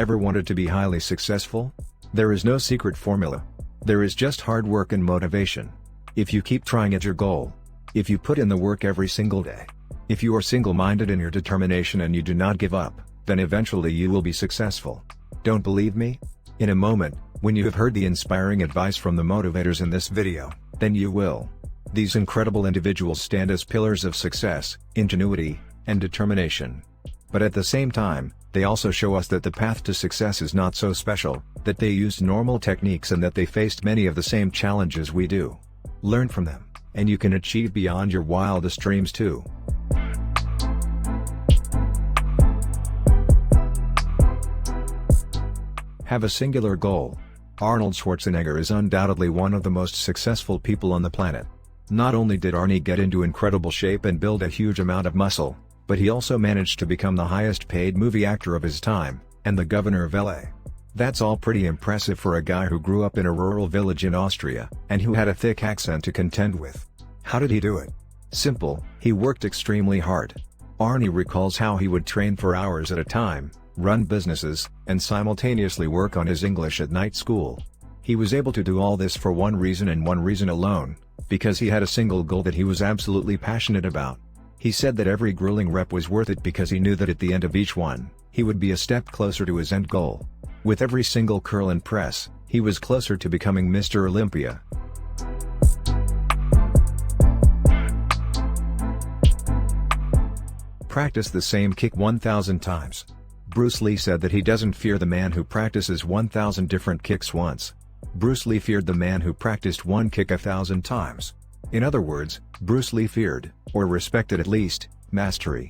Ever wanted to be highly successful? There is no secret formula. There is just hard work and motivation. If you keep trying at your goal, if you put in the work every single day, if you are single-minded in your determination and you do not give up, then eventually you will be successful. Don't believe me? In a moment, when you have heard the inspiring advice from the motivators in this video, then you will. These incredible individuals stand as pillars of success, ingenuity, and determination. But at the same time, they also show us that the path to success is not so special, that they used normal techniques and that they faced many of the same challenges we do. Learn from them, and you can achieve beyond your wildest dreams too. Have a singular goal. Arnold Schwarzenegger is undoubtedly one of the most successful people on the planet. Not only did Arnie get into incredible shape and build a huge amount of muscle, but he also managed to become the highest paid movie actor of his time, and the governor of LA. That's all pretty impressive for a guy who grew up in a rural village in Austria, and who had a thick accent to contend with. How did he do it? Simple, he worked extremely hard. Arnie recalls how he would train for hours at a time, run businesses, and simultaneously work on his English at night school. He was able to do all this for one reason and one reason alone, because he had a single goal that he was absolutely passionate about. He said that every grueling rep was worth it because he knew that at the end of each one, he would be a step closer to his end goal. With every single curl and press, he was closer to becoming Mr. Olympia. Practice the same kick 1,000 times. Bruce Lee said that he doesn't fear the man who practices 1,000 different kicks once. Bruce Lee feared the man who practiced one kick 1,000 times. In other words, Bruce Lee feared, or respected at least, mastery.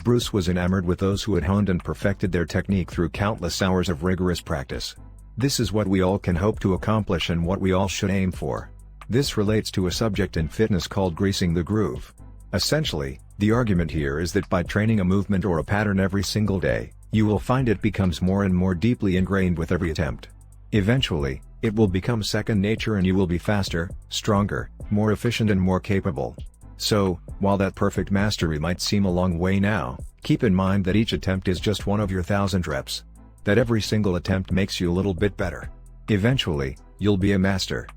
Bruce was enamored with those who had honed and perfected their technique through countless hours of rigorous practice. This is what we all can hope to accomplish and what we all should aim for. This relates to a subject in fitness called greasing the groove. Essentially, the argument here is that by training a movement or a pattern every single day, you will find it becomes more and more deeply ingrained with every attempt. Eventually, it will become second nature and you will be faster, stronger, more efficient and more capable. So, while that perfect mastery might seem a long way now, keep in mind that each attempt is just one of your 1,000 reps. That every single attempt makes you a little bit better. Eventually, you'll be a master.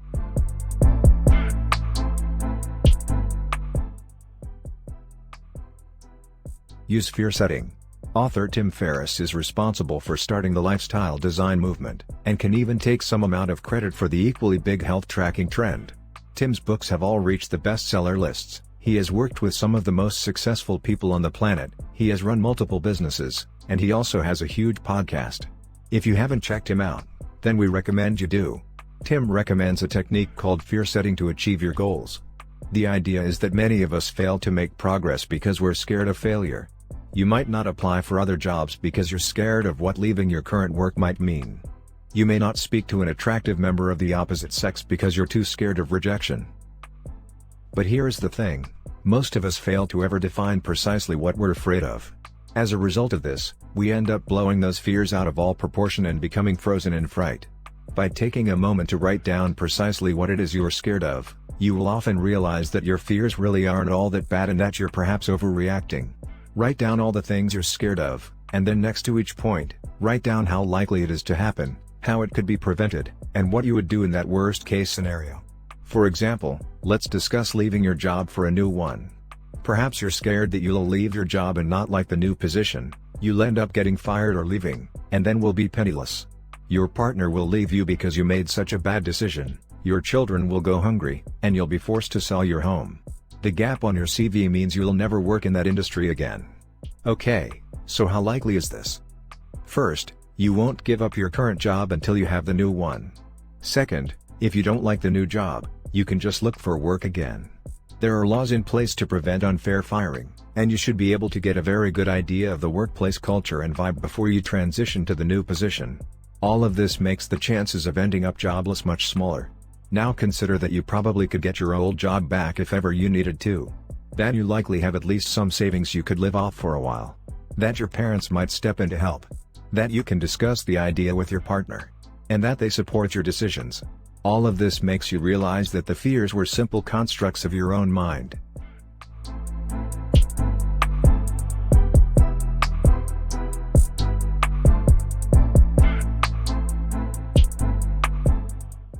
Use fear setting. Author Tim Ferriss is responsible for starting the lifestyle design movement, and can even take some amount of credit for the equally big health tracking trend. Tim's books have all reached the bestseller lists, he has worked with some of the most successful people on the planet, he has run multiple businesses, and he also has a huge podcast. If you haven't checked him out, then we recommend you do. Tim recommends a technique called fear setting to achieve your goals. The idea is that many of us fail to make progress because we're scared of failure. You might not apply for other jobs because you're scared of what leaving your current work might mean. You may not speak to an attractive member of the opposite sex because you're too scared of rejection. But here's the thing, most of us fail to ever define precisely what we're afraid of. As a result of this, we end up blowing those fears out of all proportion and becoming frozen in fright. By taking a moment to write down precisely what it is you're scared of, you will often realize that your fears really aren't all that bad and that you're perhaps overreacting. Write down all the things you're scared of, and then next to each point, write down how likely it is to happen, how it could be prevented, and what you would do in that worst-case scenario. For example, let's discuss leaving your job for a new one. Perhaps you're scared that you'll leave your job and not like the new position, you'll end up getting fired or leaving, and then will be penniless. Your partner will leave you because you made such a bad decision, your children will go hungry, and you'll be forced to sell your home. The gap on your CV means you'll never work in that industry again. Okay, so how likely is this? First, you won't give up your current job until you have the new one. Second, if you don't like the new job, you can just look for work again. There are laws in place to prevent unfair firing, and you should be able to get a very good idea of the workplace culture and vibe before you transition to the new position. All of this makes the chances of ending up jobless much smaller. Now consider that you probably could get your old job back if ever you needed to. That you likely have at least some savings you could live off for a while. That your parents might step in to help. That you can discuss the idea with your partner. And that they support your decisions. All of this makes you realize that the fears were simple constructs of your own mind.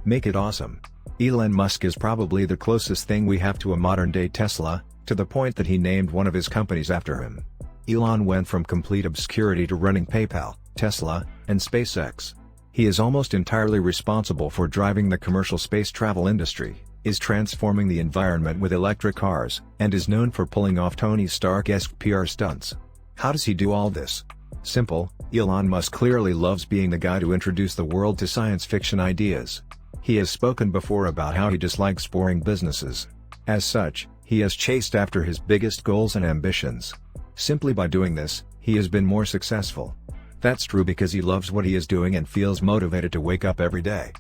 Make it awesome. Elon Musk is probably the closest thing we have to a modern-day Tesla, to the point that he named one of his companies after him. Elon went from complete obscurity to running PayPal, Tesla, and SpaceX. He is almost entirely responsible for driving the commercial space travel industry, is transforming the environment with electric cars, and is known for pulling off Tony Stark-esque PR stunts. How does he do all this? Simple, Elon Musk clearly loves being the guy to introduce the world to science fiction ideas. He has spoken before about how he dislikes boring businesses. As such, he has chased after his biggest goals and ambitions. Simply by doing this, he has been more successful. That's true because he loves what he is doing and feels motivated to wake up every day.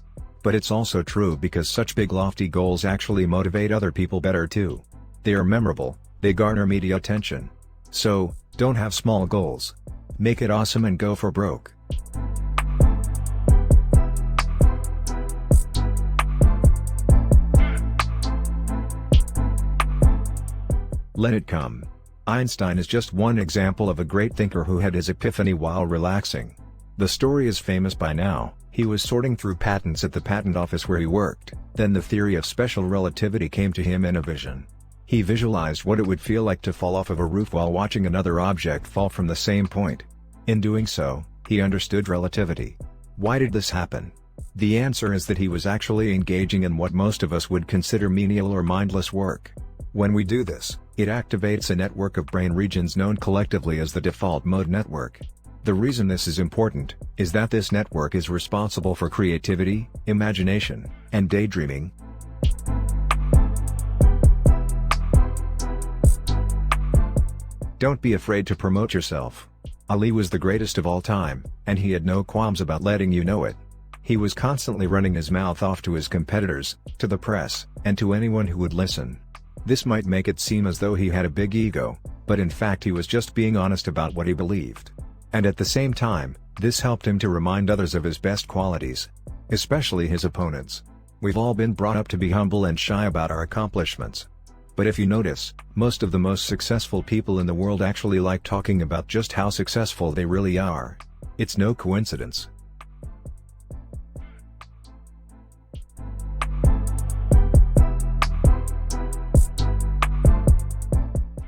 But it's also true because such big lofty goals actually motivate other people better too. They are memorable, they garner media attention. So, don't have small goals. Make it awesome and go for broke. Let it come. Einstein is just one example of a great thinker who had his epiphany while relaxing. The story is famous by now. He was sorting through patents at the patent office where he worked, then the theory of special relativity came to him in a vision. He visualized what it would feel like to fall off of a roof while watching another object fall from the same point. In doing so, he understood relativity. Why did this happen? The answer is that he was actually engaging in what most of us would consider menial or mindless work. When we do this, it activates a network of brain regions known collectively as the default mode network. The reason this is important, is that this network is responsible for creativity, imagination, and daydreaming. Don't be afraid to promote yourself. Ali was the greatest of all time, and he had no qualms about letting you know it. He was constantly running his mouth off to his competitors, to the press, and to anyone who would listen. This might make it seem as though he had a big ego, but in fact he was just being honest about what he believed. And at the same time, this helped him to remind others of his best qualities. Especially his opponents. We've all been brought up to be humble and shy about our accomplishments. But if you notice, most of the most successful people in the world actually like talking about just how successful they really are. It's no coincidence.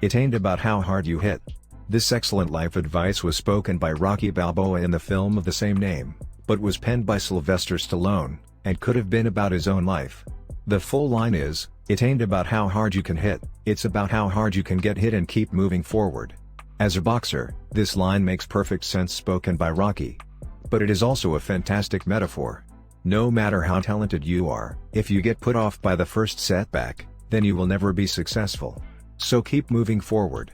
It ain't about how hard you hit. This excellent life advice was spoken by Rocky Balboa in the film of the same name, but was penned by Sylvester Stallone, and could have been about his own life. The full line is, it ain't about how hard you can hit, it's about how hard you can get hit and keep moving forward. As a boxer, this line makes perfect sense spoken by Rocky. But it is also a fantastic metaphor. No matter how talented you are, if you get put off by the first setback, then you will never be successful. So keep moving forward.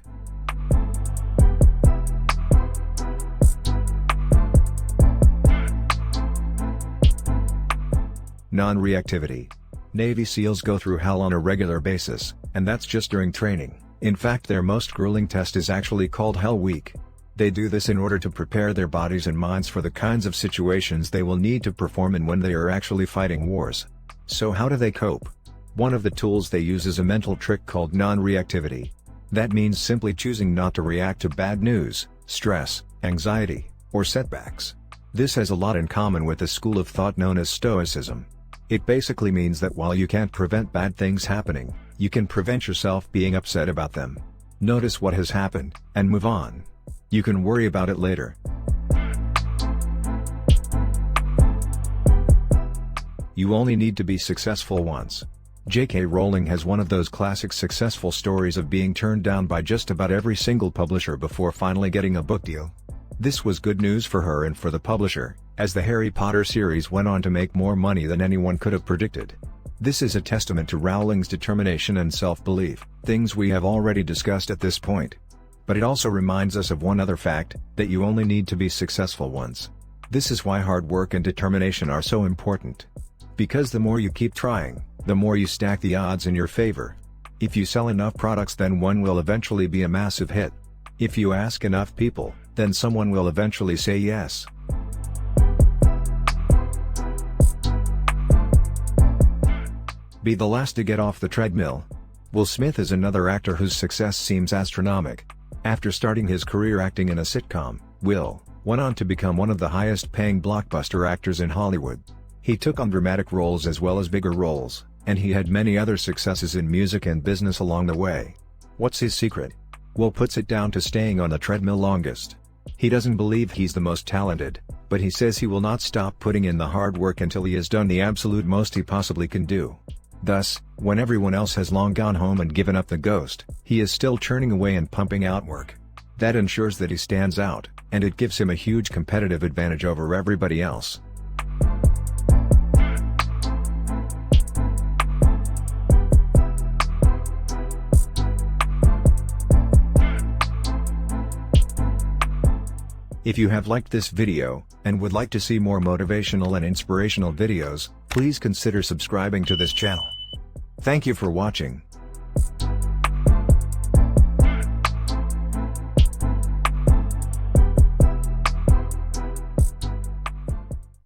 Non-reactivity. Navy SEALs go through hell on a regular basis, and that's just during training. In fact, their most grueling test is actually called Hell Week. They do this in order to prepare their bodies and minds for the kinds of situations they will need to perform in when they are actually fighting wars. So how do they cope? One of the tools they use is a mental trick called non-reactivity. That means simply choosing not to react to bad news, stress, anxiety, or setbacks. This has a lot in common with the school of thought known as Stoicism. It basically means that while you can't prevent bad things happening, you can prevent yourself being upset about them. Notice what has happened, and move on. You can worry about it later. You only need to be successful once. J.K. Rowling has one of those classic successful stories of being turned down by just about every single publisher before finally getting a book deal. This was good news for her and for the publisher, as the Harry Potter series went on to make more money than anyone could have predicted. This is a testament to Rowling's determination and self-belief, things we have already discussed at this point. But it also reminds us of one other fact, that you only need to be successful once. This is why hard work and determination are so important. Because the more you keep trying, the more you stack the odds in your favor. If you sell enough products, then one will eventually be a massive hit. If you ask enough people, then someone will eventually say yes. Be the last to get off the treadmill. Will Smith is another actor whose success seems astronomical. After starting his career acting in a sitcom, Will went on to become one of the highest-paying blockbuster actors in Hollywood. He took on dramatic roles as well as bigger roles, and he had many other successes in music and business along the way. What's his secret? Well, puts it down to staying on the treadmill longest. He doesn't believe he's the most talented, but he says he will not stop putting in the hard work until he has done the absolute most he possibly can do. Thus, when everyone else has long gone home and given up the ghost, he is still churning away and pumping out work. That ensures that he stands out, and it gives him a huge competitive advantage over everybody else. If you have liked this video, and would like to see more motivational and inspirational videos, please consider subscribing to this channel. Thank you for watching.